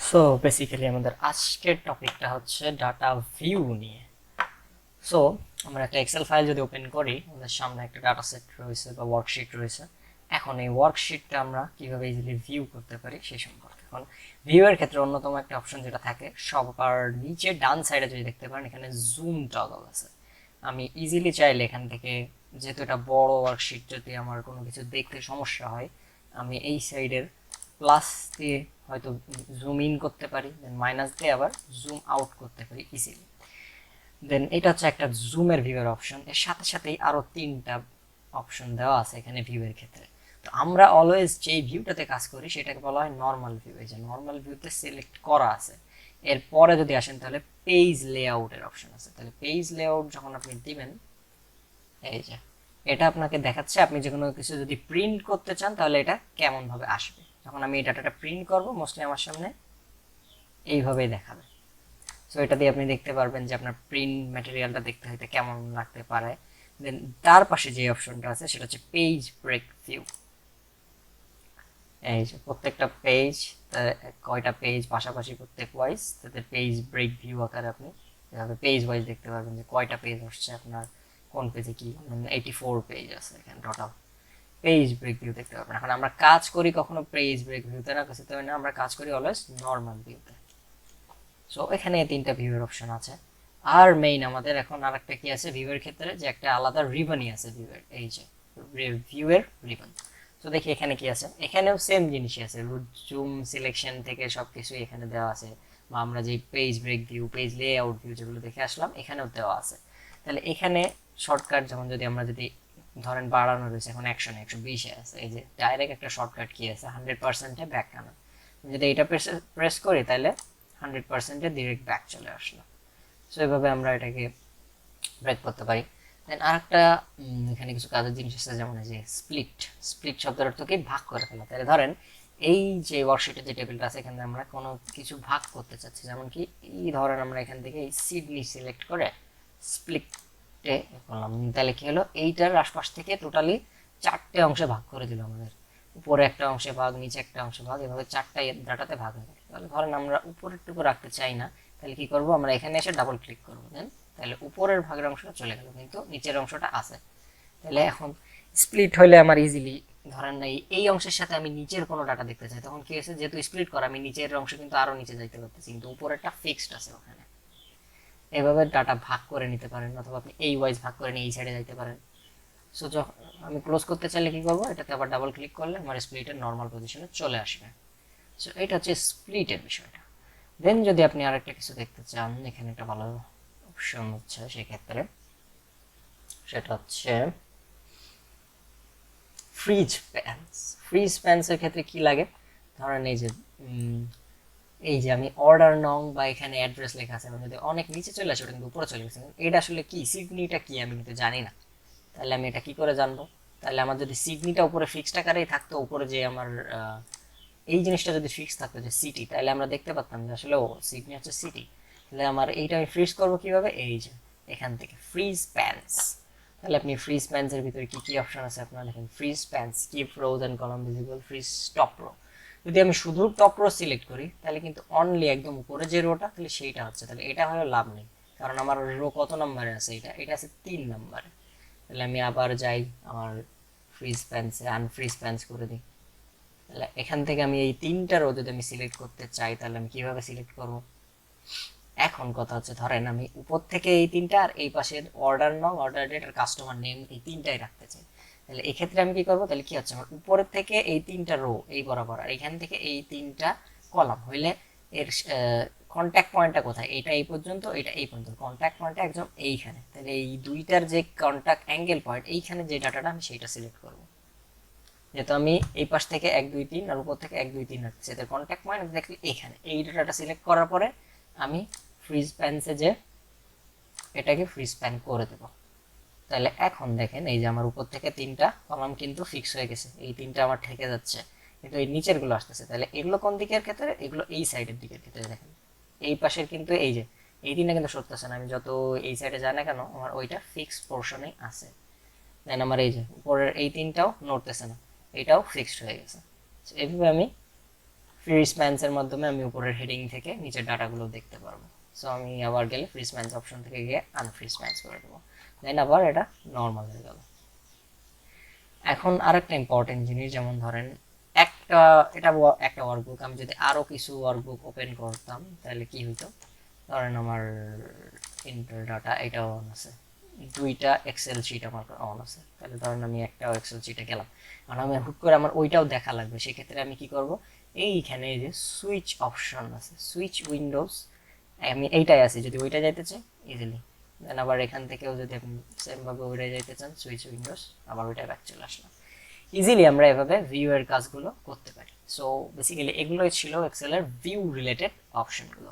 So basically আমাদের আজকের টপিকটা হচ্ছে ডাটা ভিউ নিয়ে। সো আমরা একটা এক্সেল ফাইল যদি ওপেন করি, আমাদের সামনে একটা ডাটা সেট রয়েছে বা ওয়ার্কশিট রয়েছে। এখন এই ওয়ার্কশিটটা আমরা কিভাবে ইজিলি ভিউ করতে পারি সেই সম্পর্কে। এখন ভিউ এর ক্ষেত্রে অন্যতম একটা অপশন যেটা থাকে সবার নিচে ডান সাইডে যদি দেখতে পারেন, এখানে জুম টগল আছে। আমি ইজিলি চাইলে এখান থেকে, যেহেতু এটা বড় ওয়ার্কশিট, যদি আমার কোনো কিছু দেখতে সমস্যা হয়, আমি এই সাইডের প্লাস দিয়ে হয়তো জুম ইন করতে পারি, দেন মাইনাস দিয়ে আবার জুম আউট করতে পারি ইজিলি। দেন এটা হচ্ছে একটা জুমের ভিউয়ের অপশন। এর সাথে সাথেই আরো তিনটা অপশন দেওয়া আছে এখানে ভিউয়ের ক্ষেত্রে। তো আমরা অলওয়েজ যে ভিউটাতে কাজ করি সেটাকে বলা হয় নর্মাল ভিউ। এই যে নর্মাল ভিউতে সিলেক্ট করা আছে। এরপরে যদি আসেন তাহলে পেজ লেআউটের অপশন আছে। তাহলে পেজ লেআউট যখন আপনি দিবেন, এই যে এটা আপনাকে দেখাচ্ছে আপনি যে কোনো কিছু যদি প্রিন্ট করতে চান তাহলে এটা কেমন ভাবে আসবে। যখন আমি এই ডাটাটা প্রিন্ট করব, মোস্টলি আমার সামনে এইভাবেই দেখাবে। সো এটা দিয়ে আপনি দেখতে পারবেন যে আপনার প্রিন্ট ম্যাটেরিয়ালটা দেখতে হইতে কেমন লাগতে পারে। দেন তার পাশে যে অপশনটা আছে সেটা হচ্ছে পেজ ব্রেক ভিউ। এই যে প্রত্যেকটা পেজ, কয়টা পেজ পাশাপাশি প্রত্যেক ওয়াইজ, তাদের পেজ ব্রেক ভিউ আকারে আপনি এভাবে পেজ ওয়াইজ দেখতে পারবেন যে কয়টা পেজ আসছে আপনার, কোন পেজে কি। 84 পেজ আছে এখানে টোটাল। পেজ ব্রেক ভিউ দেখতে পারবেন। এখন আমরা কাজ করি কখনো পেজ ব্রেক ভিউতে না, কিছু না, আমরা কাজ করি অলওয়েজ নর্মাল ভিউতে। সো এখানে তিনটা ভিউয়ের অপশন আছে। আর মেইন আমাদের এখন আরেকটা কি আছে ভিউয়ের ক্ষেত্রে, যে একটা আলাদা রিবনই আছে ভিউয়ের, এই যে ভিউয়ের রিবন। তো দেখি এখানে কি আছে। এখানেও সেম জিনিসই আছে, জুম সিলেকশন থেকে সবকিছু এখানে দেওয়া আছে। বা আমরা যে page break view, page layout view যেগুলো দেখে আসলাম এখানেও দেওয়া আছে। তাহলে এখানে শর্টকাট যেমন যদি আমরা যদি ধরেন বাড়ানো রয়েছে এখন 100-120-এ আছে, এই যে ডাইরেক্ট একটা শর্টকাট কি আছে 100%-এ ব্যাক আনা। যদি এটা প্রেস করি তাহলে 100%-এ ডিরেক্ট ব্যাক চলে আসলো। সো এভাবে আমরা এটাকে ব্রেক করতে পারি। দেন আরেকটা এখানে কিছু কাজের জিনিস আছে, যেমন এই যে স্প্লিট। স্প্লিট শব্দের অর্থ কি ভাগ করে ফেলা। তাহলে ধরেন এই যে ওয়ার্কশিটের যে টেবিলটা আছে এখানে আমরা কোনো কিছু ভাগ করতে চাচ্ছি, যেমন কি এই ধরেন আমরা এখান থেকে এই সিডনি সিলেক্ট করে স্প্লিটে করলাম। তাহলে কি হলো, এইটার আশপাশ থেকে টোটালি 4টে অংশে ভাগ করে দিল আমাদের। উপরে একটা অংশে ভাগ, নিচে একটা অংশে ভাগ, এভাবে 4টা ডাটাতে ভাগ হয়ে গেল। তাহলে ধরেন আমরা উপরের টুকু রাখতে চাই না, তাহলে কি করব, আমরা এখানে এসে ডাবল ক্লিক করবো। দেন তাহলে উপরের ভাগের অংশটা চলে গেল কিন্তু নিচের অংশটা আছে। তাহলে এখন স্প্লিট হইলে আমার ইজিলি ধরেন এই অংশের সাথে আমি নিচের কোনো ডাটা দেখতে চাই, তখন কি হয়েছে, যেহেতু স্প্লিট করা আমি নিচের অংশ কিন্তু আরো নিচে যাইতে পারতেছি, কিন্তু উপরেরটা ফিক্সড আছে ওখানে। এভাবে ডাটা ভাগ করে নিতে পারেন, অথবা আপনি এই ওয়াইজ ভাগ করে নিয়ে এই সাইডে যাইতে পারেন। সো যখন আমি ক্লোজ করতে চাইলে কি করবো, এটাতে আবার ডাবল ক্লিক করলে আমার স্প্লিটের নর্মাল পজিশনে চলে আসবে। সো এটা হচ্ছে স্প্লিটের বিষয়টা। দেন যদি আপনি আরেকটা কিছু দেখতে চান, এখানে একটা ভালো অপশন হচ্ছে সেক্ষেত্রে, সেটা হচ্ছে ফ্রিজ প্যান্স। ফ্রিজ প্যান্সের ক্ষেত্রে কি লাগে, ধরেন এই যে আমি অর্ডার নং বা এখানে অ্যাড্রেস লেখা আছে, যদি অনেক নিচে চলে আসে ওটা কিন্তু উপরে চলে গেছে, এটা আসলে কি সিডনিটা কি আমি কিন্তু জানি না। তাহলে আমি এটা কি করে জানবো, তাহলে আমার যদি সিডনিটা উপরে ফিক্সড আকারেই থাকতো, উপরে যে আমার এই জিনিসটা যদি ফিক্স থাকতো যে সিটি, তাহলে আমরা দেখতে পারতাম যে আসলে ও সিডনি হচ্ছে সিটি। তাহলে আমার এইটা আমি ফ্রিজ করবো কিভাবে, এই যে এখান থেকে ফ্রিজ প্যান্স। তাহলে আপনি ফ্রিজ প্যান্সের ভিতরে কি কি অপশন আছে আপনারা দেখেন, freeze panes, keep rows and column visible, freeze top row. যদি আমি শুধু টপ রো সিলেক্ট করি তাহলে কিন্তু অনলি একদম উপরে যে রোটা তাহলে সেইটা হচ্ছে, তাহলে এটা হলো লাভ নেই, কারণ আমার রো কত নম্বরে আছে, এটা আছে 3 নম্বরে। তাহলে আমি আবার যাই আমার ফ্রিজ প্যান্সে, আনফ্রিজ প্যান্স করে দিই। তাহলে এখান থেকে আমি এই 3টা রো যদি আমি সিলেক্ট করতে চাই তাহলে আমি কিভাবে সিলেক্ট করব। এখন কথা হচ্ছে ধরেন আমি উপর থেকে এই 3টা আর এই পাশের অর্ডার নং, অর্ডার ডেট আর কাস্টমার নেম এই 3টাই রাখতে চাই। তাহলে এক্ষেত্রে আমি কি করব, তাহলে কি হচ্ছে আমার উপরের থেকে এই 3টা রো এই বরাবর আর এখান থেকে এই 3টা কলাম হইলে এর কন্ট্যাক্ট পয়েন্টটা কোথায়, এটা এই পর্যন্ত, এটা এই পর্যন্ত, কন্ট্যাক্ট পয়েন্টটা একদম এইখানে। তাহলে এই দুইটার যে কন্ট্যাক্ট অ্যাঙ্গেল পয়েন্ট এইখানে যে ডাটাটা আমি সেইটা সিলেক্ট করব। যেহেতু আমি এই পাশ থেকে 1 2 3 আর উপর থেকে 1 2 3 রাখছি, এদের কন্ট্যাক্ট পয়েন্ট দেখলে এখানে এই ডাটাটা সিলেক্ট করার পরে আমি ফ্রিজ প্যান্সে যে এটাকে ফ্রিজ প্যান করে দেব। তাহলে এখন দেখেন এই যে আমার উপর থেকে 3টা কলাম কিন্তু ফিক্স হয়ে গেছে, এই 3টা আমার ঠেকে যাচ্ছে, কিন্তু এই নিচের গুলো আসতেছে। তাহলে এগুলো কোন দিকের ক্ষেত্রে, এগুলো এই সাইডের দিকের ক্ষেত্রে দেখেন, এই পাশের কিন্তু এই যে এই 3টা কিন্তু সরতেছে না, আমি যত এই সাইডে যাই না কেন আমার ওইটা ফিক্সড পোর্শনেই আছে। দেন আমার এই যে উপরের এই 3টাও নড়তেছে না, এটাও ফিক্সড হয়ে গেছে। এইভাবে আমি ফ্রি স্প্যান্সের মাধ্যমে আমি উপরের হেডিং থেকে নিচের ডাটাগুলো দেখতে পারবো। সো আমি আবার গেলে ফ্রি স্প্যান্স অপশন থেকে গিয়ে আনফ্রি স্প্যান্স করে দেবো, দেন আবার এটা নর্মাল হয়ে গেল। এখন আরেকটা ইম্পর্টেন্ট জিনিস, যেমন ধরেন একটা একটা ওয়ার্কবুক, আমি যদি আরো কিছু ওয়ার্কবুক ওপেন করতাম তাহলে কি হইতো, ধরেন আমার ইন্টার ডাটা এটা অন আছে, দুইটা এক্সেল শিট আমার অন আছে, তাহলে ধরেন আমি একটা এক্সেল শিটে গেলাম, কারণ আমি হুট করে আমার ওইটাও দেখা লাগবে, সেক্ষেত্রে আমি কি করব, এইখানে এই যে সুইচ অপশন আছে, সুইচ উইন্ডোজ, আমি এইটাই আছি, যদি ওইটা যাইতে চাই ইজিলি, দেন আবার এখান থেকেও যদি আপনি সেম ভাবে ওইটাই যাইতে চান সুইচ উইন্ডোজ, আবার ওইটা ব্যাক চলে আসলাম। ইজিলি আমরা এভাবে ভিউ এর কাজগুলো করতে পারি। সো বেসিক্যালি এগুলোই ছিল এক্সেলের ভিউ রিলেটেড অপশনগুলো।